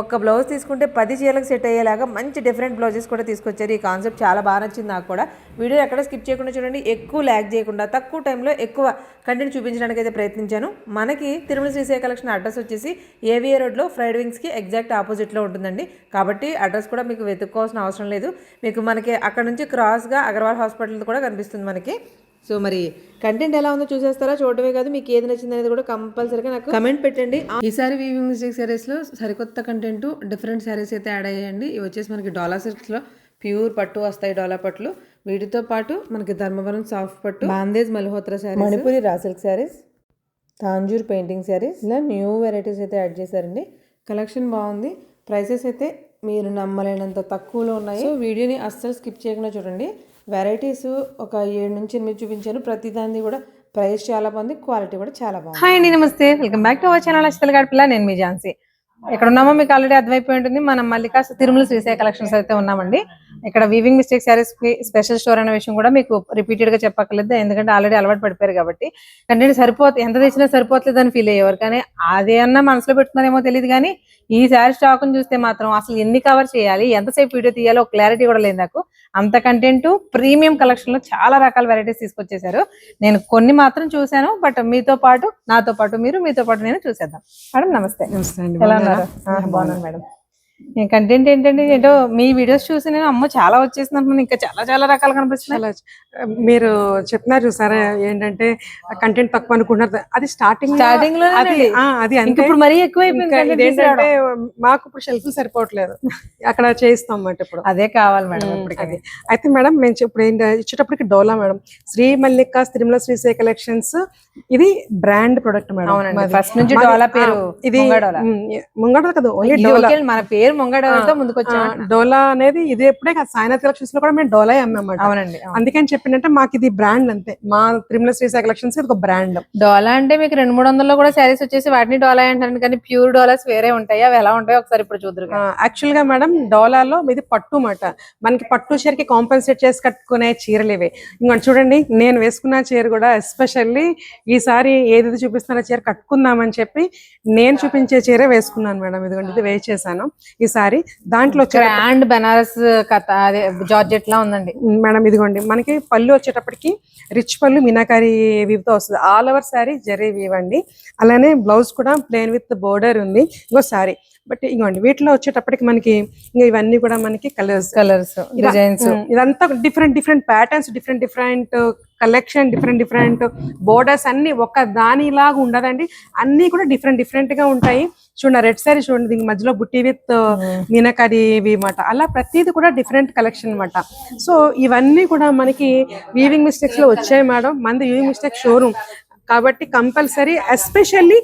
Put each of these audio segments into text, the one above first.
ఒక్క బ్లౌజ్ తీసుకుంటే 10 చీరలకు సెట్ అయ్యేలాగా మంచి డిఫరెంట్ బ్లౌజెస్ కూడా తీసుకొచ్చారు. ఈ కాన్సెప్ట్ చాలా బాగా నచ్చింది నాకు కూడా. వీడియో ఎక్కడ స్కిప్ చేయకుండా చూడండి. ఎక్కువ ల్యాగ్ చేయకుండా తక్కువ టైంలో ఎక్కువ కంటెంట్ చూపించడానికి అయితే ప్రయత్నించాను. మనకి తిరుమల శ్రీశైల కలెక్షన్ అడ్రస్ వచ్చేసి ఏవిఏ రోడ్లో ఫ్రైడ్ వింగ్స్కి ఎగ్జాక్ట్ ఆపోజిట్లో ఉంటుందండి. కాబట్టి అడ్రస్ కూడా మీకు వెతుక్కోవాల్సిన అవసరం లేదు. మీకు మనకి అక్కడ నుంచి క్రాస్గా అగర్వాల్ హాస్పిటల్ కూడా కనిపిస్తుంది మనకి. సో మరి కంటెంట్ ఎలా ఉందో చూసేస్తారా? చూడటమే కాదు, మీకు ఏది నచ్చింది అనేది కూడా కంపల్సరీగా నాకు కమెంట్ పెట్టండి. ఈసారి వీవింగ్ మిస్టేక్ శారీస్లో సరికొత్త కంటెంట్ డిఫరెంట్ శారీస్ అయితే యాడ్ అయ్యాయండి. ఇవి వచ్చేసి మనకి డోలా సిల్క్స్లో ప్యూర్ పట్టు వస్తాయి, డోలా పట్లు. వీటితో పాటు మనకి ధర్మవరం సాఫ్ట్ పట్టు, bandhej Malhotra sari, Manipuri raw silk saris, Tanjore painting saris, ఇలా న్యూ వెరైటీస్ అయితే యాడ్ చేశారండి. కలెక్షన్ బాగుంది. ప్రైసెస్ అయితే మీరు నమ్మలేనంత తక్కువలో ఉన్నాయి. సో వీడియోని అస్సలు స్కిప్ చేయకుండా చూడండి. వెరైటీస్ ఒక 7 నుంచి 8 చూపించాను. ప్రతిదాన్ని కూడా ప్రైస్ చాలా బాగుంది, క్వాలిటీ కూడా చాలా బాగుంది. హాయ్ అండి, నమస్తే, welcome back to our channel అక్షతల గడపల. నేను మీ ఝాన్సీ. ఇక్కడ ఉన్నామో మీకు ఆల్రెడీ అర్థమైపోయి ఉంటుంది. మనం మల్లికా తిరుమల శ్రీశైల కలెక్షన్స్ అయితే ఉన్నామండి. ఇక్కడ వీవింగ్ మిస్టేక్ శారీస్ కి స్పెషల్ స్టోర్ అనే విషయం కూడా మీకు రిపీటెడ్ గా చెప్పక్కర్లేదు, ఎందుకంటే ఆల్రెడీ అలవాటు పడిపోయారు కాబట్టి. కంటెంట్ సరిపోతుంది, ఎంత తెచ్చినా సరిపోతలేదు అని ఫీల్ అయ్యేవారు. కానీ అదే అన్నా మనసులో పెట్టుకున్నారేమో తెలియదు, కానీ ఈ శారీ స్టాక్ చూస్తే మాత్రం అసలు ఎన్ని కవర్ చేయాలి, ఎంతసేపు వీడియో తీయాలో ఒక క్లారిటీ కూడా లేదు నాకు. అంత కంటెంట్ ప్రీమియం కలెక్షన్ లో చాలా రకాల వెరైటీస్ తీసుకొచ్చేసారు. నేను కొన్ని మాత్రం చూశాను, బట్ మీతో పాటు నాతో పాటు మీతో పాటు నేను చూసేద్దాం. మేడం నమస్తే. నమస్తే అండి. ఎలా ఉన్నారు? బాగున్నాను మేడం. కంటెంట్ ఏంటంటే ఏంటో మీ వీడియోస్ చూసి నేను అమ్మ చాలా వచ్చేసింది, ఇంకా చాలా చాలా రకాలు కనిపిస్తున్నాయి. మీరు చెప్తున్నారు చూసారా, ఏంటంటే కంటెంట్ తక్కువ అనుకుంటున్నారు. అది స్టార్టింగ్ లో అది ఇప్పుడు మరీ ఎక్కువైపోయింది. ఏంటంటే మాకు ఇప్పుడు షెల్ఫ్ సరిపోవట్లేదు, అక్కడ చేయిస్తాం అన్నమాట. ఇప్పుడు అదే కావాలి మేడం. అది అయితే మేడం మేము ఇప్పుడు ఇచ్చేటప్పటికి డోలా మేడం, శ్రీ మల్లికా తిరుమల శ్రీశైల కలెక్షన్స్. ఇది బ్రాండ్ ప్రొడక్ట్ మేడం. ఫస్ట్ నుంచి డోలా పేరు. ఇది ముంగడ కదా, ఓన్లీ డోలా. మన పేరు ముంగడతో ముందుకు వచ్చాం. డోలా అనేది ఇది ఎప్పుడే కాదు, సాయినాథ్ కలెక్షన్స్ లో కూడా మేము డోలా అమ్మామాట. అవునండి. అందుకని చెప్పినంటే మాకు ఇది బ్రాండ్ అంతే. మా తిరుమల శ్రీశైల కలెక్షన్స్ ఇది ఒక బ్రాండ్. డోలా అంటే మీకు 200-300 కూడా శారీస్ వచ్చేసి వాటిని డోలా అంటారు, కానీ ప్యూర్ డోలాస్ వేరే ఉంటాయి. అవి ఎలా ఉంటాయో ఒకసారి ఇప్పుడు చూద్దరు. యాక్చువల్ గా మేడం డోలాలో ఇది పట్టు మాట. మనకి పట్టు చీరకి కాంపెన్సేట్ చేసి కట్టుకునే చీరలు ఇవే. ఇంకొంచెం చూడండి, నేను వేసుకున్న చీర కూడా ఎస్పెషల్లీ ఈసారి ఏది చూపిస్తున్న చీర కట్టుకుందామని చెప్పి నేను చూపించే చీర వేసుకున్నాను మేడం. ఇదిగోండి, ఇది వేస్ట్ చేశాను ఈసారి. దాంట్లో గ్రాండ్ బనారస్ కథ జార్జెట్ లా ఉందండి మేడం. ఇదిగోండి, మనకి పళ్ళు వచ్చేటప్పటికి రిచ్ పళ్ళు మీనాకారి వీవ్తో వస్తుంది. All over sari zari weave అండి. అలానే బ్లౌజ్ కూడా ప్లెయిన్ విత్ బోర్డర్ ఉంది. ఇంకో శారీ బట్ ఇగోండి, వీటిలో వచ్చేటప్పటికి మనకి ఇంకా ఇవన్నీ కూడా మనకి కలర్స్ డిజైన్స్, ఇదంతా different patterns, different collection, different borders అన్ని ఒక దానిలాగా ఉండదండి. అన్ని కూడా డిఫరెంట్ గా ఉంటాయి. చూడండి, రెడ్ సారీ చూడండి, దీనికి మధ్యలో బుట్టి విత్ మీనాకారి మాట. అలా ప్రతిది కూడా డిఫరెంట్ కలెక్షన్ అనమాట. సో ఇవన్నీ కూడా మనకి వీవింగ్ మిస్టేక్స్ లో వచ్చాయి మేడం. మంది వీవింగ్ మిస్టేక్ షోరూమ్ కాబట్టి కంపల్సరీ, ఎస్పెషల్లీ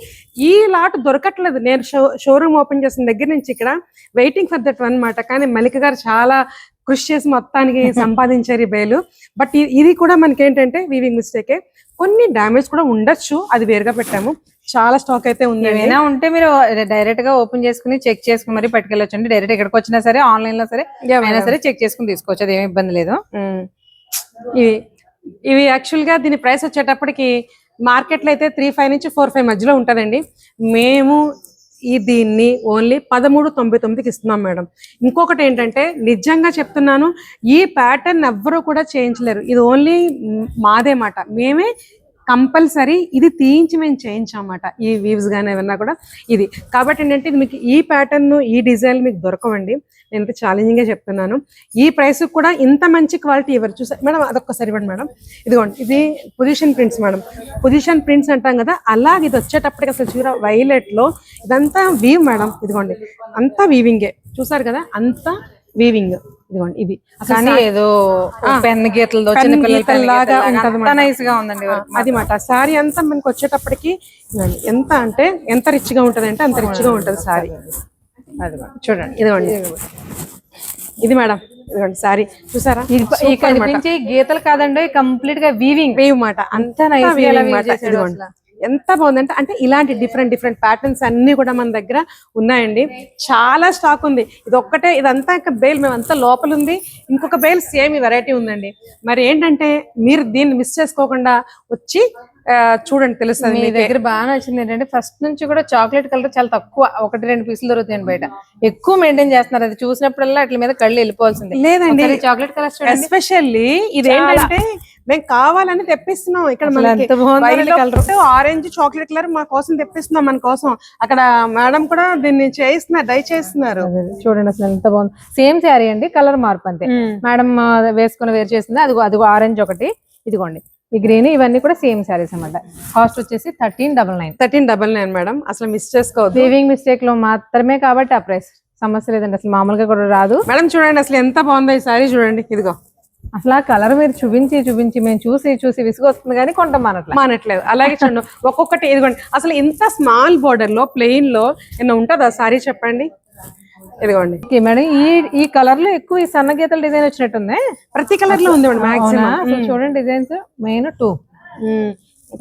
ఈ లాట్ దొరకట్లేదు. నేను షోరూమ్ ఓపెన్ చేసిన దగ్గర నుంచి ఇక్కడ వెయిటింగ్ ఫర్ దట్ అనమాట. కానీ మల్లిక గారు చాలా కృషి చేసి మొత్తానికి సంపాదించారు ఈ బేలు. బట్ ఇది కూడా మనకి ఏంటంటే వీవింగ్ మిస్టేకే, కొన్ని డ్యామేజ్ కూడా ఉండొచ్చు, అది వేరుగా పెట్టాము. చాలా స్టాక్ అయితే ఉంది. ఏమైనా ఉంటే మీరు డైరెక్ట్ గా ఓపెన్ చేసుకుని చెక్ చేసుకుని మరి పట్టుకెళ్ళొచ్చు అండి. డైరెక్ట్ ఎక్కడికి వచ్చినా సరే, ఆన్లైన్ లో సరే ఏమైనా సరే చెక్ చేసుకుని తీసుకోవచ్చు, అది ఏమి ఇబ్బంది లేదు. ఇవి యాక్చువల్ గా దీని ప్రైస్ వచ్చేటప్పటికి మార్కెట్ లో అయితే 3,500 నుంచి 4,500 మధ్యలో ఉంటదండి. మేము దీన్ని ఓన్లీ 1399కి ఇస్తున్నాం మేడం. ఇంకొకటి ఏంటంటే, నిజంగా చెప్తున్నాను, ఈ ప్యాటర్న్ ఎవ్వరూ కూడా చేయించలేరు. ఇది ఓన్లీ మాదే మాట. మేమే కంపల్సరీ ఇది తీయించి మేము చేయించామన్నమాట. ఈ వీవ్స్ కానీ ఏమన్నా కూడా ఇది కాబట్టి ఏంటంటే, ఇది మీకు ఈ ప్యాటర్న్ ఈ డిజైన్ మీకు దొరకవండి. నేను ఛాలెంజింగ్ గా చెప్తున్నాను. ఈ ప్రైస్ కూడా ఇంత మంచి క్వాలిటీ ఎవరు చూసారు మేడం? అదొక్కసారి ఇవ్వండి మేడం. ఇదిగోండి, ఇది position prints madam. Position prints అంటాం కదా, అలాగే ఇది వచ్చేటప్పటికి అసలు చూడ వైలెట్ లో ఇదంతా వీవ్ మేడం. ఇదిగోండి, అంతా వీవింగే. చూసారు కదా, అంతా వీవింగ్. ఇదిగోండి, ఇది కానీ ఏదో పెన్ గీతలతో చిన్న పిల్లలాగా ఉందండి. అది మాట. సారీ అంతా మనకి వచ్చేటప్పటికి ఎంత అంటే ఎంత రిచ్ గా ఉంటది అంటే అంత రిచ్ గా ఉంటది సారీ. అది చూడండి, ఇదిగోండి, ఇది మేడం. ఇదిగోండి సారీ చూసారా, ఈ కనిపించే గీతలు కాదండి, కంప్లీట్ గా వీవింగ్ మాట. అంత నైస్ ఇదిగోండి, ఎంత బాగుందంటే, అంటే ఇలాంటి డిఫరెంట్ ప్యాటర్న్స్ అన్ని కూడా మన దగ్గర ఉన్నాయండి. చాలా స్టాక్ ఉంది. ఇది ఒక్కటే, ఇదంతా బేల్ మేమంతా లోపల ఉంది. ఇంకొక బేల్ సేమ్ ఈ వెరైటీ ఉందండి. మరి ఏంటంటే, మీరు దీన్ని మిస్ చేసుకోకుండా వచ్చి చూడండి తెలుస్తుంది మీ మీకే. దగ్గర బాగా నచ్చింది ఏంటంటే ఫస్ట్ నుంచి కూడా చాక్లెట్ కలర్ చాలా తక్కువ, 1-2 పీసులు దొరుకుతాయండి బయట. ఎక్కువ మెయింటైన్ చేస్తున్నారు, అది చూసినప్పుడల్లా అట్ల మీద కళ్ళు వెళ్ళిపోవాల్సిందే. లేదండి చాక్లెట్ కలర్ చూడండి, ఎస్పెషల్లీ ఇదేంటంటే మేము కావాలని తెప్పిస్తున్నాం ఇక్కడ అసలు మనకి ఎంత బాగుందో కలర్. ఆరెంజ్ చాక్లెట్ కలర్ మా కోసం తెప్పిస్తున్నాం, మన కోసం. అక్కడ మేడం కూడా దీన్ని చేయిస్తున్నారు, డై చేస్తున్నారు. చూడండి అసలు ఎంత బాగుంది. సేమ్ శారీ అండి, కలర్ మార్పు అంతే. మేడం వేసుకుని వేర్ చేసింది. అదిగో ఆరెంజ్ ఒకటి, ఇదిగోండి ఈ గ్రీన్, ఇవన్నీ కూడా సేమ్ శారీస్ అన్నమాట. కాస్ట్ వచ్చేసి 1399. 1399 మేడం, అసలు మిస్ చేసుకోవద్దు. వీవింగ్ మిస్టేక్ లో మాత్రమే కాబట్టి ఆ ప్రైస్, సమస్య లేదండి, అసలు మామూలుగా కూడా రాదు. మేడం చూడండి అసలు ఎంత బాగుందో ఈ సారీ, చూడండి ఇదిగో. అసలు ఆ కలర్ మీరు చూపించి మేము చూసి విసుగు వస్తుంది కానీ కొంటాం మానట్లేదు. అలాగే చూడండి ఒక్కొక్కటి ఇదిగోండి. అసలు ఇంత స్మాల్ బోర్డర్ లో ప్లెయిన్ లో ఏమన్నా ఉంటుందా సారీ చెప్పండి. ఇదిగోండి మేడం, ఈ కలర్ లో ఎక్కువ ఈ సన్న గీతల డిజైన్ వచ్చినట్టుంది. ప్రతి కలర్ లో ఉంది మేడం మాక్సిమం. చూడండి డిజైన్స్ మెయిన్ 2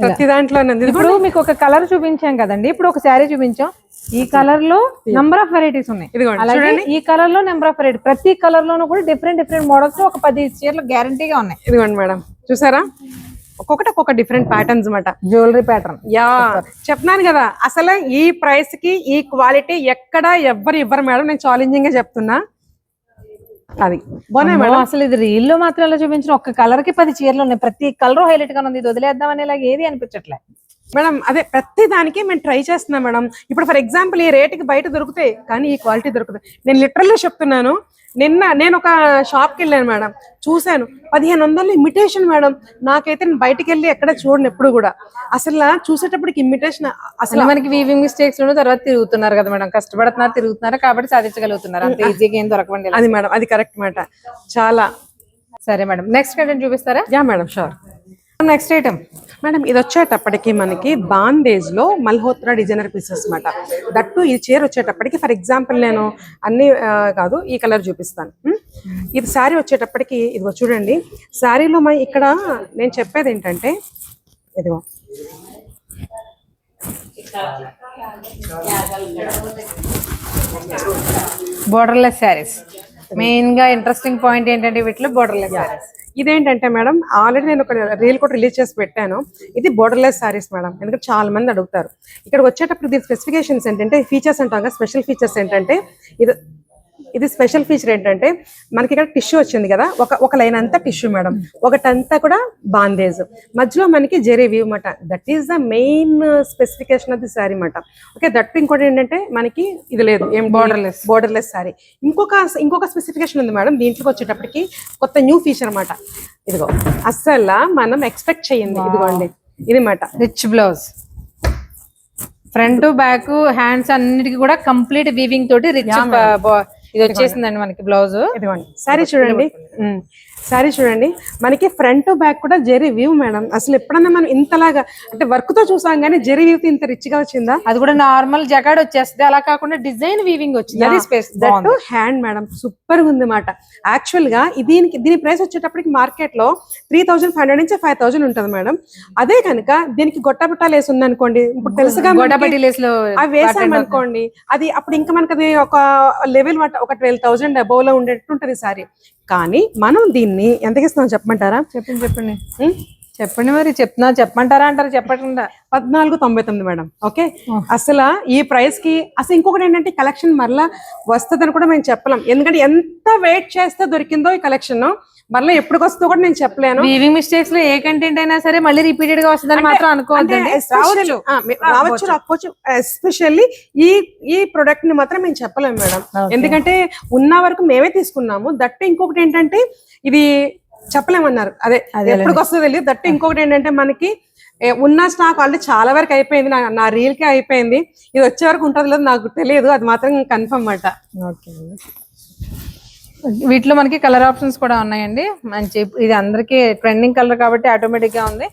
ప్రతి దాంట్లో ఉంది. ఇప్పుడు మీకు ఒక కలర్ చూపించాం కదండి, ఇప్పుడు ఒక శారీ చూపించాం. ఈ కలర్ లో నంబర్ ఆఫ్ వెరైటీస్ ఉన్నాయి. అలాగే ఈ కలర్ లో నెంబర్ ఆఫ్ వెరైటీ, ప్రతి కలర్ లోనూ కూడా డిఫరెంట్ మోడల్స్ ఒక 10 చీరలు గ్యారంటీగా ఉన్నాయి. ఇదిగోండి మేడం చూసారా, ఒక్కొక్క డిఫరెంట్ ప్యాటర్న్స్ అన్నమాట, జ్యువెలరీ ప్యాటర్న్. యా చెప్తున్నాను కదా, అసలు ఈ ప్రైస్ కి ఈ క్వాలిటీ ఎక్కడ ఎవ్వరు ఇవ్వరు మేడం, నేను ఛాలెంజింగ్ గా చెప్తున్నా. అది బాగున్నాయి మేడం. అసలు ఇది రీల్ లో మాత్రం ఎలా చూపించిన, ఒక్క కలర్ కి 10 చీరలు ఉన్నాయి, ప్రతి కలర్ హైలైట్ గా ఉంది. ఇది వదిలేద్దాం అనేలాగా ఏది అనిపించట్లే మేడం. అదే ప్రతి దానికి మేము ట్రై చేస్తున్నాం మేడం. ఇప్పుడు ఫర్ ఎగ్జాంపుల్ ఈ రేటుకి బయట దొరుకుతాయి కానీ ఈ క్వాలిటీ దొరుకుతాయి. నేను లిటరల్లీ చెప్తున్నాను, నేను ఒక షాప్కి వెళ్ళాను మేడం, చూశాను 1500 ఇమిటేషన్ మేడం. నాకైతే నేను బయటకు వెళ్ళి ఎక్కడ చూడను ఎప్పుడు కూడా, అసలు చూసేటప్పటికి ఇమిటేషన్. అసలు మనకి వీవింగ్ మిస్టేక్స్ తర్వాత తిరుగుతున్నారు కదా మేడం, తిరుగుతున్నారు కాబట్టి సాధించగలుగుతున్నారు, అంత ఈజీగా ఏం దొరకవండి. అది మేడం, అది కరెక్ట్ మాట చాలా. సరే మేడం, నెక్స్ట్ కంటెంట్ చూపిస్తారా? Yeah madam sure. Next item madam, ఇది వచ్చేటప్పటికి మనకి బాందేజ్ లో మల్హోత్రా డిజైనర్ పీసెస్ అనమాట. దట్టు ఈ చీర వచ్చేటప్పటికి ఫర్ ఎగ్జాంపుల్ నేను అన్ని కాదు ఈ కలర్ చూపిస్తాను. ఇది శారీ వచ్చేటప్పటికి ఇదిగో చూడండి, శారీలో ఇక్కడ నేను చెప్పేది ఏంటంటే ఇదిగో బోర్డర్లెస్ శారీస్. మెయిన్ గా ఇంట్రెస్టింగ్ పాయింట్ ఏంటంటే వీటిలో బోర్డర్లెస్ శారీస్. ఇదేంటంటే మేడం, ఆల్రెడీ నేను ఒక రీల్ కూడా రిలీజ్ చేసి పెట్టాను. ఇది బోర్డర్లెస్ సారీస్ మేడం, ఎందుకంటే చాలా మంది అడుగుతారు. ఇక్కడ వచ్చేటప్పుడు దీని స్పెసిఫికేషన్స్ ఏంటంటే, ఫీచర్స్ అంటాం కదా, స్పెషల్ ఫీచర్స్ ఏంటంటే ఇది స్పెషల్ ఫీచర్ ఏంటంటే మనకి ఇక్కడ టిష్యూ వచ్చింది కదా, ఒక లైన్ అంతా టిష్యూ మేడం, ఒకటంతా కూడా బాందేజ్, మధ్యలో మనకి జెరీ వీవ్ మాట. That is the main specification of the sorry మాట. ఓకే, దట్ ఇంకోటి ఏంటంటే మనకి ఇది లేదు, ఏం బోర్డర్లెస్ సారీ. ఇంకొక స్పెసిఫికేషన్ ఉంది మేడం దీంట్లోకి వచ్చేటప్పటికి, కొత్త న్యూ ఫీచర్ అన్నమాట. ఇదిగో అస్సలు మనం ఎక్స్పెక్ట్ చేయండి, ఇదిగోండి ఇది మాట. Rich blouse, front back hands అన్నిటికీ కూడా కంప్లీట్ వీవింగ్ తోటి రిచ్ ఇది వచ్చేసిందండి మనకి బ్లౌజ్. ఇదిగోండి సారీ చూడండి, సారీ చూడండి, మనకి ఫ్రంట్ బ్యాక్ కూడా జెరీ వ్యూ మేడం. అసలు ఎప్పుడన్నా మనం ఇంతలాగా అంటే వర్క్ తో చూసాం కానీ జెరీ వ్యూ ఇంత రిచ్ గా వచ్చిందా? అది కూడా నార్మల్ జగాడ్ వచ్చేస్తుంది, అలా కాకుండా డిజైన్ వీవింగ్ వచ్చింది. అది స్పేస్ హ్యాండ్ మేడం సూపర్ గా ఉంది మాట. యాక్చువల్ గా దీని ప్రైస్ వచ్చేటప్పటికి మార్కెట్ లో 3500 నుంచి 5000 ఉంటుంది మేడం. అదే కనుక దీనికి గొట్టబట్టాలు వేసి ఉంది అనుకోండి, ఇప్పుడు తెలుసుగా అవి వేసాం అనుకోండి, అది అప్పుడు ఇంకా మనకి అది ఒక లెవెల్ ఒక 12,000 అబోవ్ లో ఉండేట్టు ఉంటది సారీ. కానీ మనం దీన్ని ఎంతకి ఇస్తాం చెప్పమంటారా? చెప్పండి మరి, చెప్పమంటారా అంటారు, చెప్పకుండా 1499 మేడం. ఓకే, అసలు ఈ ప్రైస్ కి అసలు ఇంకొకటి ఏంటంటే కలెక్షన్ మరలా వస్తుందని కూడా మేము చెప్పలేం, ఎందుకంటే ఎంత వెయిట్ చేస్తే దొరికిందో ఈ కలెక్షన్, మరలా ఎప్పటికి వస్తుందో కూడా నేను చెప్పలేను. వీవింగ్ మిస్టేక్స్ లో ఏ కంటెంట్ అయినా సరే మళ్ళీ రిపీటెడ్ గా వస్తుందని మాత్రం అనుకోవద్దు. రావచ్చు రాకపోవచ్చు, ఎస్పెషల్లీ ఈ ప్రొడక్ట్ ని మాత్రం మేము చెప్పలేము మేడం, ఎందుకంటే ఉన్న వరకు మేమే తీసుకున్నాము. దట్టు ఇంకొకటి ఏంటంటే ఇది చెప్పలేమన్నారు, అదే ఎప్పటికి వస్తుందో తెలియదు. దట్టు ఇంకొకటి ఏంటంటే మనకి ఉన్న స్టాక్ ఆల్రెడీ చాలా వరకు అయిపోయింది, నా రీల్ కే అయిపోయింది. ఇది వచ్చే వరకు ఉంటుందో లేదో నాకు తెలియదు, అది మాత్రం కన్ఫర్మ్ అన్నమాట. ఓకే, వీటిలో మనకి కలర్ ఆప్షన్స్ కూడా ఉన్నాయండి. మంచి, ఇది అందరికి ట్రెండింగ్ కలర్ కాబట్టి ఆటోమేటిక్ గా ఉంది.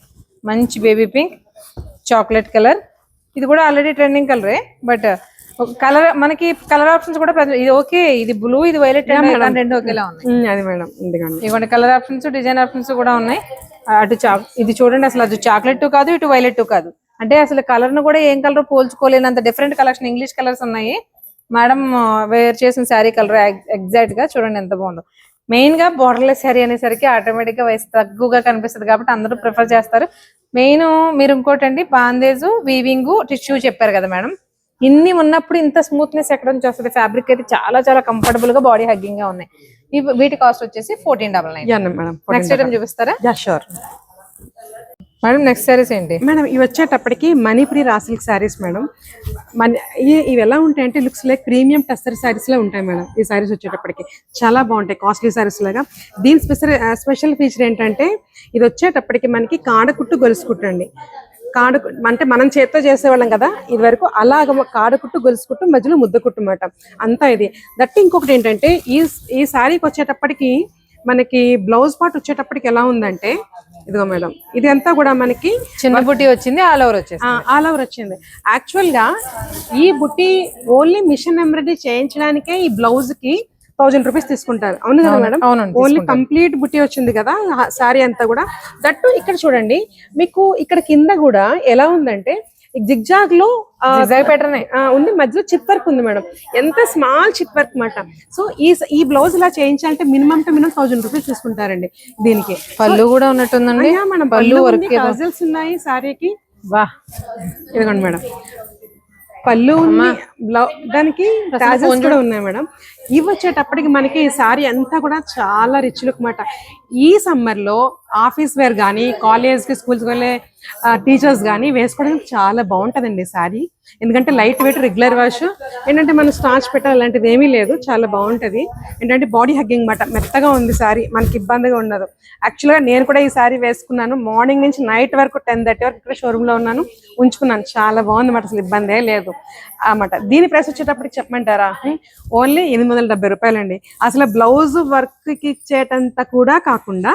మంచి బేబీ పింక్, చాక్లెట్ కలర్, ఇది కూడా ఆల్రెడీ ట్రెండింగ్ కలరే, బట్ కలర్ మనకి కలర్ ఆప్షన్స్ కూడా ఇది ఓకే, ఇది బ్లూ, ఇది వైలెట్, రెండు ఒకేలా ఉన్నాయి. అది మేడం ఇవ్వండి కలర్ ఆప్షన్స్, డిజైన్ ఆప్షన్స్ కూడా ఉన్నాయి. అటు ఇది చూడండి, అసలు అది చాక్లెట్ కాదు, ఇటు వైలెట్ కాదు, అంటే అసలు కలర్ ను కూడా ఏం కలర్ పోల్చుకోలేనంత డిఫరెంట్ కలెక్షన్, ఇంగ్లీష్ కలర్స్ ఉన్నాయి. మేడం వేర్ చేసిన శారీ కలర్ ఎగ్జాక్ట్ గా చూడండి ఎంత బాగుందో. మెయిన్ గా బోర్డర్లెస్ శారీ అనేసరికి ఆటోమేటిక్ గా వయసు తక్కువగా కనిపిస్తుంది కాబట్టి అందరూ ప్రిఫర్ చేస్తారు. మెయిన్ మీరు ఇంకోటండి బాందేజ్, వీవింగ్, టిష్యూ చెప్పారు కదా మేడం. ఇన్ని ఉన్నప్పుడు ఇంత స్మూత్నెస్ ఎక్కడ నుంచి వస్తుంది? ఫ్యాబ్రిక్ అయితే చాలా చాలా కంఫర్టబుల్ గా బాడీ హగ్గింగ్ గా ఉన్నాయి. వీటి కాస్ట్ వచ్చేసి 1499. మేడం నెక్స్ట్ ఐటమ్ చూపిస్తారా? Sure madam. నెక్స్ట్ శారీస్ ఏంటి మేడం? ఇవి వచ్చేటప్పటికి Manipuri raw silk saris madam. ఇవి ఎలా ఉంటాయంటే looks like premium tussar saris లా ఉంటాయి మేడం. ఈ శారీస్ వచ్చేటప్పటికి చాలా బాగుంటాయి, కాస్ట్లీ శారీస్ లాగా. దీని స్పెషల్ ఫీచర్ ఏంటంటే ఇది వచ్చేటప్పటికి మనకి కాడకుట్టు గొలుసుకుట్టు అండి. అంటే మనం చేత్తో చేసేవాళ్ళం కదా ఇది వరకు, అలాగ కాడకుట్టు గొలుసుకుట్టు మధ్యలో ముద్దకుట్టు అన్నమాట అంతా ఇది. దట్టి ఇంకొకటి ఏంటంటే ఈ శారీకి వచ్చేటప్పటికి మనకి బ్లౌజ్ పార్ట్ వచ్చేటప్పటికి ఎలా ఉందంటే ఇదిగో మేడం, ఇది అంతా కూడా మనకి చిన్న బుట్టి వచ్చింది, ఆల్ ఓవర్ వచ్చింది. యాక్చువల్ గా ఈ బుట్టి ఓన్లీ మిషన్ ఎంబ్రాయిడరీ చేయించడానికే ఈ బ్లౌజ్ కి 1000 రూపీస్ తీసుకుంటారు. అవును కదా మేడం? ఓన్లీ కంప్లీట్ బుట్టి వచ్చింది కదా సారీ అంతా కూడా. దట్టు ఇక్కడ చూడండి, మీకు ఇక్కడ కింద కూడా ఎలా ఉందంటే జిగ్జాగ్ లో ప్యాటర్న్ ఉంది, మధ్యలో చిప్ వర్క్ ఉంది మేడం. ఎంత స్మాల్ చిప్ వర్క్ మాట. సో ఈ బ్లౌజ్ ఇలా చేయించాలంటే మినిమం టు మినిమం 1000 రూపీస్ తీసుకుంటారండి దీనికి. పళ్ళు కూడా ఉన్నట్టుందండి. మనం పళ్ళు టాజల్స్ ఉన్నాయి సారీకి. వా, ఇదిగోండి మేడం, పళ్ళు దానికి టాజల్స్ కూడా ఉన్నాయి మేడం. ఇవి వచ్చేటప్పటికి మనకి ఈ సారీ అంతా కూడా చాలా రిచ్ లుక్ మాట. ఈ సమ్మర్ లో ఆఫీస్ వేర్ కానీ, కాలేజ్ కి స్కూల్స్ వెళ్ళే టీచర్స్ కానీ వేసుకోవడానికి చాలా బాగుంటదండి సారీ. ఎందుకంటే లైట్ వెయిట్, రెగ్యులర్ వాష్, ఏంటంటే మనం స్టార్చ్ పెట్టాలి అలాంటిది ఏమీ లేదు, చాలా బాగుంటది. ఏంటంటే బాడీ హగ్గింగ్ మాట, మెత్తగా ఉంది సారీ, మనకి ఇబ్బందిగా ఉండదు. యాక్చువల్ గా నేను కూడా ఈ సారీ వేసుకున్నాను, మార్నింగ్ నుంచి నైట్ వరకు 10:30 వరకు ఇక్కడ షోరూమ్ లో ఉన్నాను, ఉంచుకున్నాను. చాలా బాగుంది మాట, అసలు ఇబ్బందే లేదు అన్నమాట. దీని ప్రైస్ వచ్చేటప్పటికి చెప్పమంటారా? ఓన్లీ 870 రూపాయలండి. అసలు బ్లౌజ్ వర్క్ కి ఇచ్చేటంత కూడా కాకుండా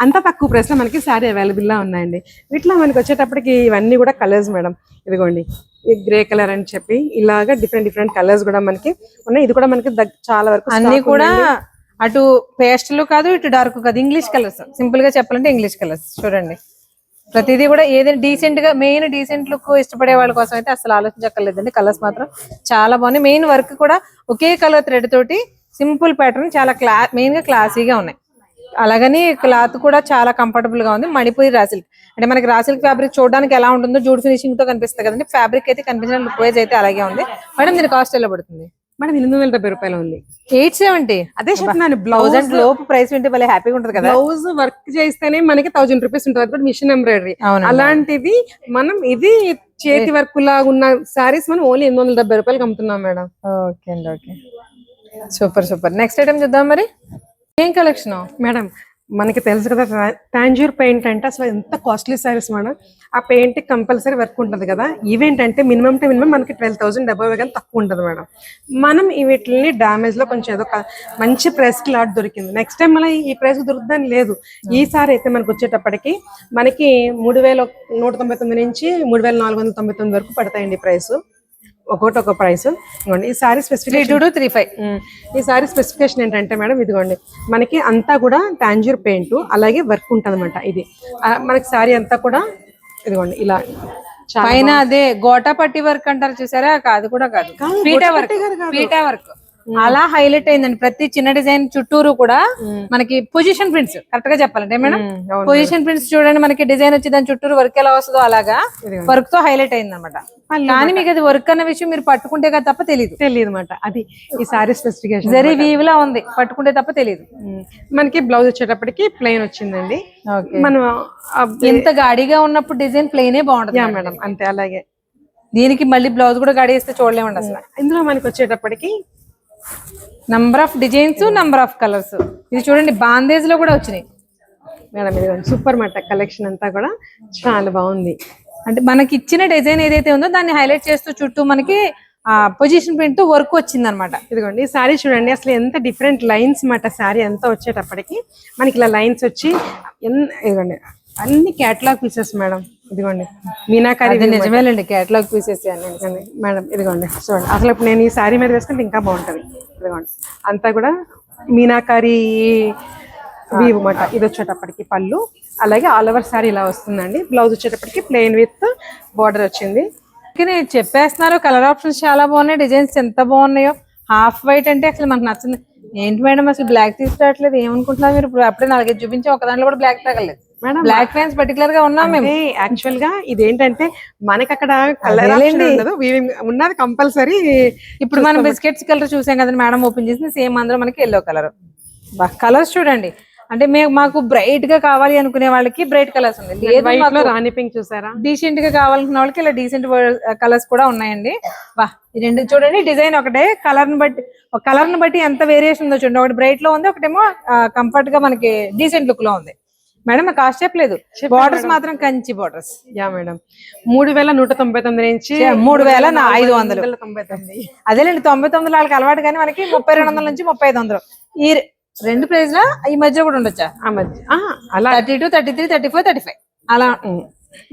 అంత తక్కువ ప్రైస్ లో మనకి శారీ అవైలబుల్ గా ఉన్నాయండి. వీటిలో మనకి వచ్చేటప్పటికి ఇవన్నీ కూడా కలర్స్ మేడం. ఇదిగోండి, ఈ గ్రే కలర్ అని చెప్పి ఇలాగా డిఫరెంట్ కలర్స్ కూడా మనకి ఉన్నాయి. ఇది కూడా మనకి చాలా వరకు అన్ని కూడా అటు పేస్టల్ కాదు, ఇటు డార్క్ కాదు, ఇంగ్లీష్ కలర్స్. సింపుల్ గా చెప్పాలంటే ఇంగ్లీష్ కలర్స్. చూడండి, ప్రతిదీ కూడా ఏదైనా డీసెంట్ గా, మెయిన్ డీసెంట్ లుక్ ఇష్టపడే వాళ్ళ కోసం అయితే అసలు ఆలోచించక్కర్లేదండి. కలర్స్ మాత్రం చాలా బాగున్నాయి. మెయిన్ వర్క్ కూడా ఒకే కలర్ థ్రెడ్ తోటి సింపుల్ ప్యాటర్న్, చాలా మెయిన్ గా క్లాసీగా ఉన్నాయి. అలాగని క్లాత్ కూడా చాలా కంఫర్టబుల్ గా ఉంది. మణిపూరి రా సిల్క్ అంటే మనకి రా సిల్క్ ఫ్యాబ్రిక్ చూడడానికి ఎలా ఉంటుందో జూడ్ ఫినిషింగ్ తో కనిపిస్తుంది కదండి. ఫ్యాబ్రిక్ అయితే కనిపించిన లుక్ వైజ్ అయితే అలాగే ఉంది మేడం. దీని కాస్ట్ ఎలా పడుతుంది మేడం? 870 రూపాయలు ఉంది. 870. అదే చెప్తున్నాను, బ్లౌజ్ అండ్ లోపు ప్రైస్ వింటే భలే హ్యాపీగా ఉంటుంది కదా. బ్లౌజ్ వర్క్ చేస్తేనే మనకి 1000 రూపీస్ ఉంటుంది, అది మిషన్ ఎంబ్రాయిడరీ. అలాంటిది మనం ఇది చేతి వర్క్ లాగా ఉన్న సారీస్ మనం ఓన్లీ 870 రూపాయలకి అమ్ముతున్నాం మేడం. ఓకే అండి, ఓకే, సూపర్. నెక్స్ట్ ఐటమ్ చూద్దాం. మరి ఏం కలెక్షన్ మేడం? మనకి తెలుసు కదా టాంజూర్ పెయింట్ అంటే అసలు ఎంత కాస్ట్లీ సారీస్ మేడం. ఆ పెయింట్ కంపల్సరీ వర్క్ ఉంటుంది కదా. ఈవెంట్ మినిమం టు మినిమం మనకి 12,000 డబ్బా కానీ తక్కువ ఉంటుంది మేడం. మనం వీటిని డామేజ్ లో కొంచెం ఏదో మంచి ప్రైస్ కి లాట్ దొరికింది. నెక్స్ట్ టైం మళ్ళీ ఈ ప్రైస్ దొరుకుతుందని లేదు. ఈసారి అయితే మనకు వచ్చేటప్పటికి మనకి 3199 నుంచి 3499 వరకు పడతాయండి ప్రైస్. ఒక్కొక్క ప్రైస్. ఇదిగోండి, ఈ సారీ స్పెసిఫికేషన్ 3235. ఈ సారీ స్పెసిఫికేషన్ ఏంటంటే మేడం, ఇదిగోండి మనకి అంతా కూడా టాంజూర్ పెయింట్ అలాగే వర్క్ ఉంటుంది అనమాట. ఇది మనకి సారీ అంతా కూడా ఇదిగోండి ఇలా పైన అదే గోటా పట్టి వర్క్ అంటారు చూసారా, అది కూడా కాదు, పీటా వర్క్ అలా హైలైట్ అయిందండి. ప్రతి చిన్న డిజైన్ చుట్టూరు కూడా మనకి పొజిషన్ ప్రింట్స్, కరెక్ట్ గా చెప్పాలంటే మేడం పొజిషన్ ప్రింట్స్ చూడండి, మనకి డిజైన్ వచ్చి దాని చుట్టూరు వర్క్ ఎలా వస్తుందో అలాగా వర్క్ తో హైలైట్ అయింది అనమాట. కానీ మీకు అది వర్క్ అన్న విషయం మీరు పట్టుకుంటే కదా తప్ప తెలియదు అనమాట. అది ఈ సారీ స్పెసిఫికేషన్. జరీ వీవ్ లా ఉంది, పట్టుకుంటే తప్ప తెలియదు. మనకి బ్లౌజ్ వచ్చేటప్పటికి ప్లెయిన్ వచ్చిందండి. మనం ఇంత గాడిగా ఉన్నప్పుడు డిజైన్ ప్లెయినే బాగుంటుంది మేడం. అంతే, అలాగే దీనికి మళ్ళీ బ్లౌజ్ కూడా గాడి వేస్తే చూడలేమండి అసలు. ఇందులో మనకి వచ్చేటప్పటికి number of designs, number of colours. ఇది చూడండి, బాందేజ్ లో కూడా వచ్చినాయి మేడం. ఇది సూపర్ మాట, కలెక్షన్ అంతా కూడా చాలా బాగుంది. అంటే మనకి ఇచ్చిన డిజైన్ ఏదైతే ఉందో దాన్ని హైలైట్ చేస్తూ చుట్టూ మనకి పొజిషన్ ప్రింట్ వర్క్ వచ్చింది అనమాట. ఇదిగోండి, ఈ సారీ చూడండి, అసలు ఎంత డిఫరెంట్ లైన్స్ మాట. సారీ అంతా వచ్చేటప్పటికి మనకి ఇలా లైన్స్ వచ్చి, ఇదిగోండి అన్ని కేటలాగ్ పీసెస్ మేడం. ఇదిగోండి మీనాకారి. నిజమేనండి, కేటలాగ్ పీసెస్ మేడం. ఇదిగోండి చూడండి, అసలు ఇప్పుడు నేను ఈ సారీ మీద వేసుకుంటే ఇంకా బాగుంటది. ఇదిగోండి అంతా కూడా మీనాకారి వీవ్ మాట. ఇది వచ్చేటప్పటికి పళ్ళు, అలాగే ఆల్ ఓవర్ సారీ ఇలా వస్తుందండి. బ్లౌజ్ వచ్చేటప్పటికి ప్లెయిన్ విత్ బార్డర్ వచ్చింది. చెప్పేస్తున్నారు, కలర్ ఆప్షన్స్ చాలా బాగున్నాయి, డిజైన్స్ ఎంత బాగున్నాయో. హాఫ్ వైట్ అంటే అసలు మనకు నచ్చింది. ఏంటి మేడం అసలు బ్లాక్ తీసుకురావట్లేదు, ఏమనుకుంటున్నారు మీరు? ఇప్పుడు అప్పుడే 4 చూపించి ఒక దాంట్లో కూడా బ్లాక్ తగలేదు మేడం. బ్లాక్ ఫ్యాన్స్ పర్టికులర్ గా ఉన్నాం మేము. యాక్చువల్ గా ఇదేంటంటే మనకి అక్కడ కలర్ ఉండదు, వీవింగ్ ఉన్నది కంపల్సరీ. ఇప్పుడు మనం బిస్కెట్స్ కలర్ చూసాం కదండి మేడం, ఓపెన్ చేసింది సేమ్ అందులో మనకి ఎల్లో కలర్. కలర్స్ చూడండి, అంటే మాకు బ్రైట్ గా కావాలి అనుకునే వాళ్ళకి బ్రైట్ కలర్స్ ఉంది, వైట్ లో రాణి పింక్ చూసారా, డీసెంట్ గా కావాలనుకునే వాళ్ళకి ఇలా డీసెంట్ కలర్స్ కూడా ఉన్నాయండి. వా, ఈ రెండు చూడండి, డిజైన్ ఒకటే, కలర్ ని బట్టి ఎంత వేరియేషన్ ఉందో చూడండి. ఒకటి బ్రైట్ లో ఉంది, ఒకటేమో కంఫర్ట్ గా మనకి డీసెంట్ లుక్ లో ఉంది. మేడం కాస్ట్ చెప్పలేదు, బార్డర్స్ మాత్రం కంచి బార్డర్స్. యా మేడం, 3199 నుంచి 3500. అదేలేండి 99 వాళ్ళకి అలవాటు, కానీ మనకి 3200 నుంచి 3500 ఈ రెండు ప్రైస్ లా ఈ మధ్య కూడా ఉండొచ్చా? ఆ మధ్య అలా 32, 33, 34, 35 అలా,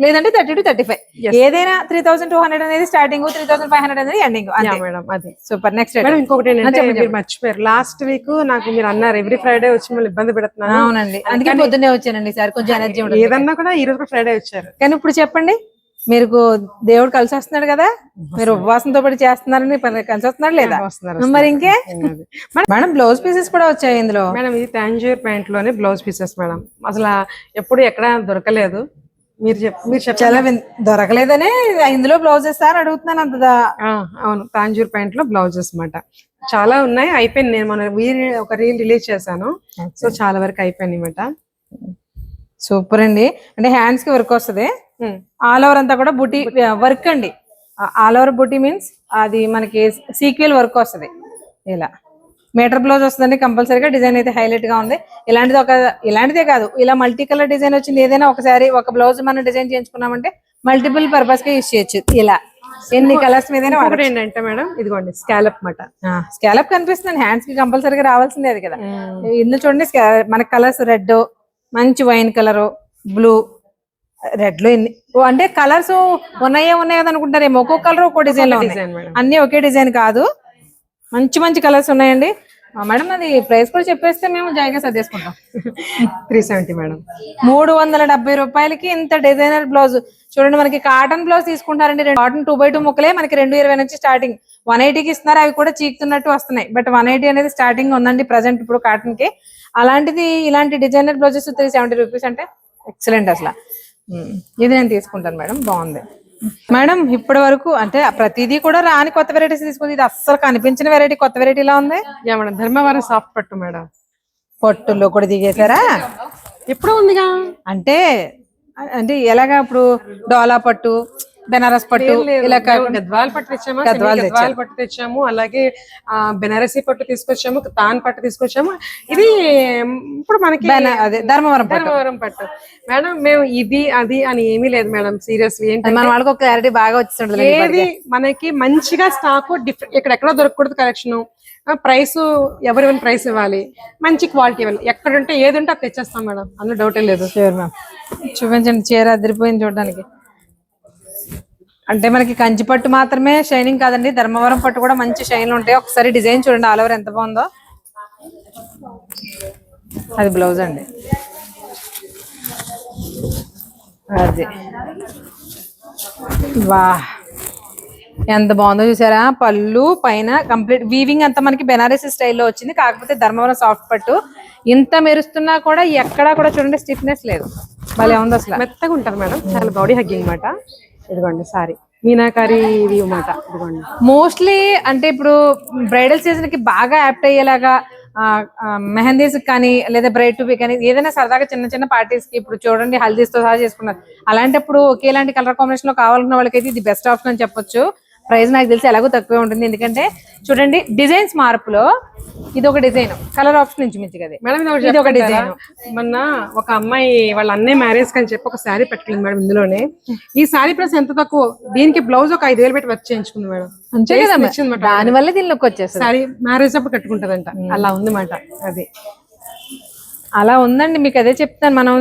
లేదంటే 32, 35 ఏదైనా 3200 అనేది స్టార్టింగ్, 3500 అనేది ఎండింగ్. మేడం అది సూపర్. నెక్స్ట్ మేడం ఇంకొకటి ఏంటంటే మీరు మర్చిపోయారు, లాస్ట్ వీక్ నాకు మీరు అన్నారు ఎవ్రీ ఫ్రైడే వచ్చి మళ్ళీ ఇబ్బంది పెడుతున్నాను. అవునండి, అందుకే పొద్దున్నే వచ్చానండి సార్, కొంచెం ఎనర్జీ ఉంటుంది. ఏదన్నా కూడా ఈ రోజు కూడా ఫ్రైడే వచ్చారు. కానీ ఇప్పుడు చెప్పండి, మీరు దేవుడు కలిసి వస్తున్నాడు కదా, మీరు ఉపవాసంతో పాటు చేస్తున్నారని కలిసి వస్తున్నాడు లేదా? మరి ఇంకే మేడం బ్లౌజ్ పీసెస్ కూడా వచ్చాయి ఇందులో. మేడం ఇది తాంజూర్ ప్యాంట్ లోనే బ్లౌజ్ పీసెస్ మేడం, అసలు ఎప్పుడు ఎక్కడ దొరకలేదు. మీరు చాలా దొరకలేదనే ఇందులో బ్లౌజెస్ సార్ అడుగుతున్నాను అంత. అవును, తాంజూర్ ప్యాంట్ లో బ్లౌజెస్ అన్నమాట, చాలా ఉన్నాయి. అయిపోయింది, నేను మన ఒక రీల్ రిలీజ్ చేశాను, సో చాలా వరకు అయిపోయింది అన్నమాట. సూపర్ అండి, అంటే హ్యాండ్స్ కి వర్క్ వస్తుంది, ఆల్ ఓవర్ అంతా కూడా బుటీ వర్క్ అండి. ఆల్ ఓవర్ బుటీ మీన్స్ అది మనకి సీక్వెల్ వర్క్ వస్తుంది. ఇలా మీటర్ బ్లౌజ్ వస్తుందండి కంపల్సరీగా. డిజైన్ అయితే హైలైట్ గా ఉంది. ఇలాంటిదే కాదు, ఇలా మల్టీ కలర్ డిజైన్ వచ్చింది. ఏదైనా ఒకసారి ఒక బ్లౌజ్ మనం డిజైన్ చేయించుకున్నామంటే మల్టిపుల్ పర్పస్ గా యూజ్ చేయొచ్చు. ఇలా ఎన్ని కలర్స్ మీద ఏంటంటే మేడం ఇదిగోండి స్కాలప్ మాట, స్కాలప్ కనిపిస్తుంది హ్యాండ్స్ కి కంపల్సరీగా రావాల్సిందే అది కదా. ఇందులో చూడండి మనకి కలర్స్ రెడ్, మంచి వైన్ కలర్, బ్లూ, రెడ్ లో ఎన్ని అంటే కలర్స్ ఉన్నాయి కదా అనుకుంటారేమో. ఒక్కొక్క కలర్ ఒక్కో డిజైన్ లో ఉన్నాయి, అన్ని ఒకే డిజైన్ కాదు, మంచి మంచి కలర్స్ ఉన్నాయండి. మేడం అది ప్రైస్ కూడా చెప్పేస్తే మేము జాయిగా సర్దేసుకుంటాం. 370 మేడం, 370 రూపాయలకి ఇంత డిజైనర్ బ్లౌజ్. చూడండి, మనకి కాటన్ బ్లౌజ్ తీసుకుంటారండి, కాటన్ 2x2 ముక్కలే మనకి 220 నుంచి స్టార్టింగ్. 180కి ఇస్తున్నారు, అవి కూడా చీకుతున్నట్టు వస్తున్నాయి. బట్ 180 అనేది స్టార్టింగ్ ఉందండి ప్రజెంట్ ఇప్పుడు కాటన్ కి. అలాంటిది ఇలాంటి డిజైనర్ బ్లౌజెస్ 370 రూపీస్ అంటే ఎక్సలెంట్ అసలు. ఇది నేను తీసుకుంటాను మేడం, బాగుంది మేడం. ఇప్పటి వరకు అంటే ప్రతిదీ కూడా రాని కొత్త వెరైటీస్ తీసుకుంది, ఇది అస్సలు కనిపించిన వెరైటీ, కొత్త వెరైటీలా ఉంది. యా మేడం, ధర్మవరం సాఫ్ట్ పట్టు మేడం, పట్టుల్లో కూడా దిగేశారా? ఎప్పుడు ఉందిగా, అంటే ఎలాగా ఇప్పుడు డోలా పట్టు, బెనారస్ పట్టు, ఇలా గద్వాల్ పట్టు తెచ్చాము, గద్వాల్ పట్టు తెచ్చాము, అలాగే బెనారసీ పట్టు తీసుకొచ్చాము, తాన్ పట్టు తీసుకొచ్చాము. ఇది ఇప్పుడు మనకి అదే ధర్మవరం పట్టు మేడం. మేము ఇది అది అని ఏమీ లేదు మేడం, సీరియస్లీ ఏంటంటే మన వాళ్ళకి ఒక క్లారిటీ బాగా వచ్చింది. ఏది మనకి మంచిగా స్టాక్ ఎక్కడెక్కడ దొరకకూడదు, కలెక్షన్ ప్రైస్ ఎవరి ప్రైస్ ఇవ్వాలి, మంచి క్వాలిటీ ఇవ్వాలి. ఎక్కడుంటే ఏది ఉంటే అది తెచ్చేస్తాం మేడం, అందులో డౌటే లేదు. షూర్ మ్యామ్, చూపించండి, చీర అదిరిపోయింది చూడడానికి. అంటే మనకి కంచి పట్టు మాత్రమే షైనింగ్ కాదండి, ధర్మవరం పట్టు కూడా మంచి షైన్లు ఉంటాయి. ఒకసారి డిజైన్ చూడండి, ఆల్ ఓవర్ ఎంత బాగుందో. అది బ్లౌజ్ అండి, అది వా ఎంత బాగుందో చూసారా. పళ్ళు పైన కంప్లీట్ వీవింగ్ అంతా మనకి బెనారసీ స్టైల్లో వచ్చింది, కాకపోతే ధర్మవరం సాఫ్ట్ పట్టు. ఇంత మెరుస్తున్నా కూడా ఎక్కడా కూడా చూడండి స్టిఫ్నెస్ లేదు, భలే ఉంది అసలు. మెత్తగా ఉంటారు మేడం, చాలా బాడీ హగ్గింగ్ మాట. ఇదిగోండి సారీ మీనాకారి మాట, ఇదిగోండి. మోస్ట్లీ అంటే ఇప్పుడు బ్రైడల్ సీజన్ కి బాగా యాప్ట్ అయ్యేలాగా మెహందీస్ కానీ లేదా బ్రైడ్ టు బి కానీ ఏదైనా సరదాగా చిన్న చిన్న పార్టీస్ కి, ఇప్పుడు చూడండి హల్దీస్ తో సహా చేసుకున్నారు. అలాంటప్పుడు ఒకేలాంటి కలర్ కాంబినేషన్ లో కావాలన్న వాళ్ళకైతే ఇది బెస్ట్ ఆప్షన్ అని చెప్పొచ్చు. ప్రైస్ నాకు తెలిసి ఎలాగో తక్కువే ఉంటుంది, ఎందుకంటే చూడండి డిజైన్స్ మార్పులో ఇది ఒక డిజైన్, కలర్ ఆప్షన్ ఇంచుమించుగా అదే మేడం. ఇది ఒక డిజైన్. మొన్న ఒక అమ్మాయి వాళ్ళ అన్నయ్య మ్యారేజ్ అని చెప్పి ఒక శారీ పెట్టుకుంది మేడం, ఇందులోనే. ఈ శారీ ప్రైస్ ఎంత తక్కువ, దీనికి బ్లౌజ్ ఒక 5000 పెట్టి వర్క్ చేయించుకుంది మేడం. అంతే కదా, దాని వల్ల దీనిలోకి వచ్చేస్తుంది. శారీ మ్యారేజ్ అప్పుడు కట్టుకుంటారంట, అలా ఉంది మాట. అది అలా ఉందండి, మీకు అదే చెప్తాను. మనం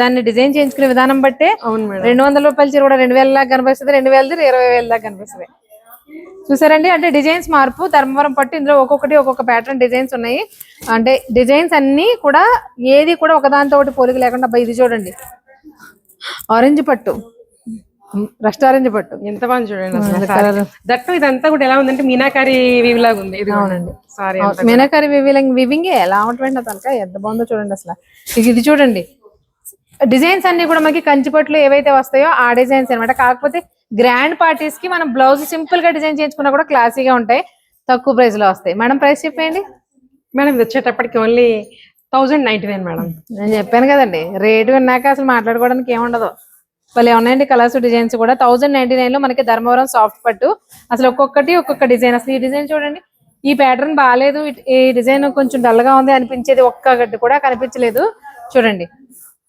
దాన్ని డిజైన్ చేయించుకునే విధానం బట్టే. అవును మేడం, 200 రూపాయల చీర కూడా 2000 లాగా కనిపిస్తుంది, 2000 20,000 దాకా కనిపిస్తుంది. చూసారండి, అంటే డిజైన్స్ మార్పు. ధర్మవరం పట్టు ఇందులో ఒక్కొక్కటి ఒక్కొక్క ప్యాటర్న్ డిజైన్స్ ఉన్నాయి. అంటే డిజైన్స్ అన్ని కూడా ఏది కూడా ఒకదానితో ఒకటి పోలిక లేకుండా. ఇది చూడండి, ఆరెంజ్ పట్టు రెస్టారెంట్ పట్టు ఎంత బాగుంది చూడండి అసలు colour. saree. దట్టు ఇదంతా కూడా ఎలా ఉందంటే మీనాకారి వీవ్ లాగా ఉంది. ఇది అవునండి. సారీ మీనాకారి వివింగ్ ఎలా ఉంటుంది తలక ఎంత బాగుందో చూడండి అసలు. ఇది చూడండి డిజైన్స్ అన్ని కూడా మనకి కంచిపట్లు ఏవైతే వస్తాయో ఆ డిజైన్స్ అన్నమాట. కాకపోతే గ్రాండ్ పార్టీస్ కి మనం బ్లౌజ్ సింపుల్ గా డిజైన్ చేయించుకున్నా కూడా క్లాసీగా ఉంటాయి, తక్కువ ప్రైస్ లో వస్తాయి. మేడం ప్రైస్ చెప్పేయండి. మేడం ఇది వచ్చేటప్పటికి ఓన్లీ 1099 మేడం. నేను చెప్పాను కదండి, రేటు విన్నాక అసలు మాట్లాడుకోవడానికి ఏముండదు. భలే ఉన్నాయండి కలర్స్ డిజైన్స్ కూడా. 1099 లో మనకి ధర్మవరం సాఫ్ట్ పట్టు. అసలు ఒక్కొక్క డిజైన్. అసలు ఈ డిజైన్ చూడండి, ఈ ప్యాటర్న్ బాగాలేదు, ఈ డిజైన్ కొంచెం డల్ గా ఉంది అనిపించేది ఒక్కటి కూడా కనిపించలేదు. చూడండి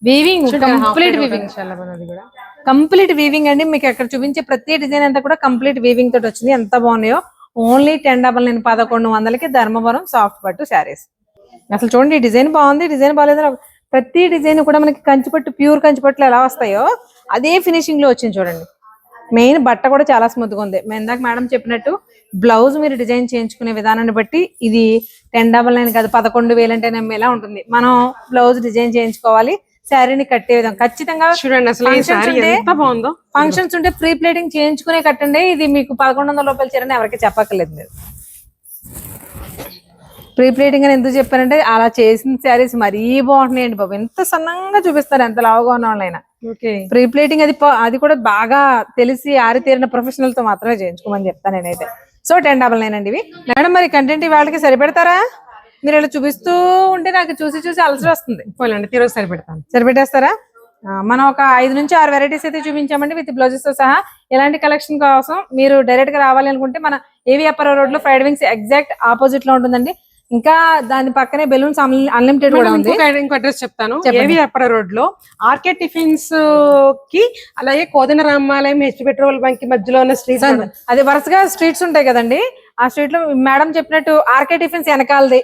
వీవింగ్ కంప్లీట్ వీవింగ్, చాలా బాగుంది కూడా. కంప్లీట్ వీవింగ్ అండి. మీకు అక్కడ చూపించే ప్రతి డిజైన్ అంతా కూడా కంప్లీట్ వీవింగ్ తోటి వచ్చింది. ఎంత బాగున్నాయో. ఓన్లీ 1099 1100కి ధర్మవరం సాఫ్ట్ పట్టు శారీస్. అసలు చూడండి ఈ డిజైన్ బాగుంది, డిజైన్ బాగాలేదు. ప్రతి డిజైన్ కూడా మనకి కంచిపట్టు ప్యూర్ కంచిపట్టులు ఎలా వస్తాయో అదే ఫినిషింగ్ లో వచ్చింది చూడండి. మెయిన్ బట్ట కూడా చాలా స్మూత్ గా ఉంది. ఇందాక మేడం చెప్పినట్టు బ్లౌజ్ మీరు డిజైన్ చేయించుకునే విధానాన్ని బట్టి ఇది 1099 కాదు 11,000 అంటే నమ్మేలా ఉంటుంది. మనం బ్లౌజ్ డిజైన్ చేయించుకోవాలి, శారీని కట్టే విధంగా ఖచ్చితంగా చూడండి అసలు ఈ సారీ ఎంత బాగుందో. ఫంక్షన్స్ ఉంటే ప్రీ ప్లేటింగ్ చేయించుకునే కట్టండి. ఇది మీకు 1100 రూపాయలు చీరని ఎవరికి చెప్పక్కర్లేదు మీరు. ప్రీ ప్లేటింగ్ అని ఎందుకు చెప్పారంటే అలా చేసిన శారీస్ మరీ బాగుంటున్నాయండి బాబు. ఎంత సన్నంగా చూపిస్తారు ఎంత లావుగా ఉన్న వాళ్ళైనా. ప్రీ ప్లేటింగ్ అది కూడా బాగా తెలిసి ఆరితేరిన ప్రొఫెషనల్ తో మాత్రమే చేయించుకోమని చెప్తాను నేనైతే. సో 1099 అండి ఇవి. మేడం మరి కంటెంట్ వాళ్ళకి సరిపెడతారా? మీరు ఇలా చూపిస్తూ ఉంటే నాకు చూసి అలసట వస్తుంది. పోలండి ఈరోజు సరిపెడతాను. సరిపెట్టేస్తారా? మనం ఒక 5 నుంచి 6 వెరైటీస్ అయితే చూపించామండి విత్ బ్లౌజెస్ తో సహా. ఎలాంటి కలెక్షన్ కోసం మీరు డైరెక్ట్ గా రావాలి అనుకుంటే మన ఏవి అప్పర్ రోడ్ లో ఫ్రైడ్ వింగ్స్ ఎగ్జాక్ట్ ఆపోజిట్ లో ఉంటుందండి. ఇంకా దాని పక్కనే బెలూన్స్ అన్లిమిటెడ్ కూడా ఉంది. ఇంకో అడ్రస్ చెప్తాను. ఏవి అప్పర్ రోడ్ లో ఆర్కే టిఫిన్స్ కి అలాగే కోదన రామాలయం హెచ్ పెట్రోల్ బంక్ మధ్యలో ఉన్న స్ట్రీట్, అది వరుసగా స్ట్రీట్స్ ఉంటాయి కదండి. ఆ స్ట్రీట్ లో మేడం చెప్పినట్టు ఆర్కే టిఫిన్స్ వెనకాలది,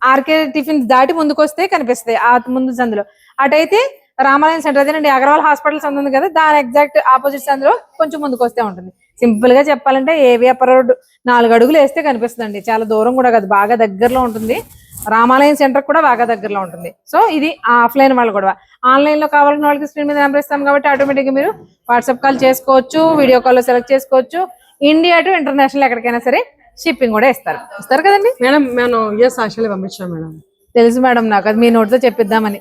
ఆర్కే టిఫిన్స్ దాటి ముందుకు వస్తే కనిపిస్తాయి ఆ ముందు సందులో. అటైతే రామాలయం సెంటర్ అదేనండి, అగర్వాల్ హాస్పిటల్స్ ఉంది కదా, దాని ఎగ్జాక్ట్ ఆపోజిట్ సందులో కొంచెం ముందుకు వస్తే ఉంటుంది. సింపుల్ గా చెప్పాలంటే ఏవి అప్పర్ రోడ్ 4 అడుగులు వేస్తే కనిపిస్తుంది. చాలా దూరం కూడా కాదు, బాగా దగ్గరలో ఉంటుంది. రామాలయం సెంటర్ కూడా బాగా దగ్గరలో ఉంటుంది. సో ఇది ఆఫ్లైన్ వాళ్ళు కూడా. ఆన్లైన్ లో కావాలన్న వాళ్ళకి స్క్రీన్ మీద నెంబర్ ఇస్తాం కాబట్టి ఆటోమేటిక్ గా మీరు వాట్సాప్ కాల్ చేసుకోవచ్చు, వీడియో కాల్ లో సెలెక్ట్ చేసుకోవచ్చు. ఇండియా టు ఇంటర్నేషనల్ ఎక్కడికైనా సరే షిప్పింగ్ కూడా ఇస్తారు కదండి మేడం. మనం యూఎస్ ఆస్ట్రేలియా పంపించాం మేడం. తెలుసు మేడం నాకు, అది మీ నోటితో చెప్పిద్దామని.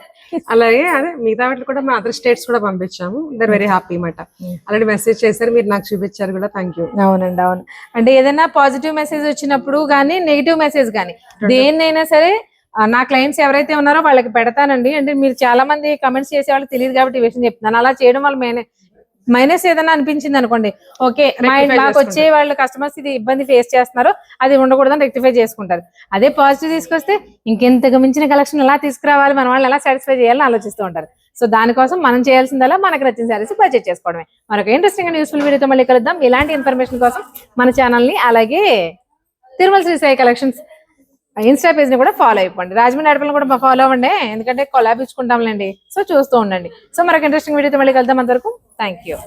అలాగే అదే మిగతా వాటిని కూడా మా అదర్ స్టేట్స్ కూడా పంపించాము. దర్ వెరీ హ్యాపీ మాట. ఆల్రెడీ మెసేజ్ చేశారు, మీరు నాకు చూపించారు కూడా. Thank you. అవునండి అవును. అంటే ఏదైనా పాజిటివ్ మెసేజ్ వచ్చినప్పుడు కానీ నెగిటివ్ మెసేజ్ కానీ దేన్నైనా సరే నా క్లయింట్స్ ఎవరైతే ఉన్నారో వాళ్ళకి పెడతానండి. అంటే మీరు చాలా మంది కమెంట్స్ చేసే వాళ్ళకి తెలియదు కాబట్టి ఈ విషయం చెప్తున్నాను. అలా చేయడం వల్ల మైనస్ ఏదైనా అనిపించింది అనుకోండి, ఓకే మాకు వచ్చే వాళ్ళు కస్టమర్స్ ఇది ఇబ్బంది ఫేస్ చేస్తున్నారు, అది ఉండకూడదని రెక్టిఫై చేసుకుంటారు. అదే పాజిటివ్ తీసుకొస్తే ఇంకెంతకు మించిన కలెక్షన్ ఎలా తీసుకురావాలి, మన వాళ్ళు ఎలా సాటిస్ఫై చేయాలని ఆలోచిస్తూ ఉంటారు. సో దానికోసం మనం చేయాల్సిందల్లా మనకు నచ్చిన సారీస్ పర్చేజ్ చేసుకోవడమే. మనకు ఇంట్రెస్టింగ్ అండ్ యూస్ఫుల్ వీడియోతో మళ్ళీ కలుద్దాం. ఇలాంటి ఇన్ఫర్మేషన్ కోసం మన ఛానల్ని అలాగే Tirumala Sri Sai collections Insta page ని కూడా ఫాలో అయిపోండి. రాజమండ్రి అడపలను కూడా ఫాలో అవ్వండి, ఎందుకంటే కొలాబ్ ఇచ్చుకుంటాంలేండి. సో చూస్తూ ఉండండి. సో మరొక ఇంట్రెస్టింగ్ వీడియోతో మళ్ళీ కలుద్దాం. అంతవరకు థ్యాంక్ యూ.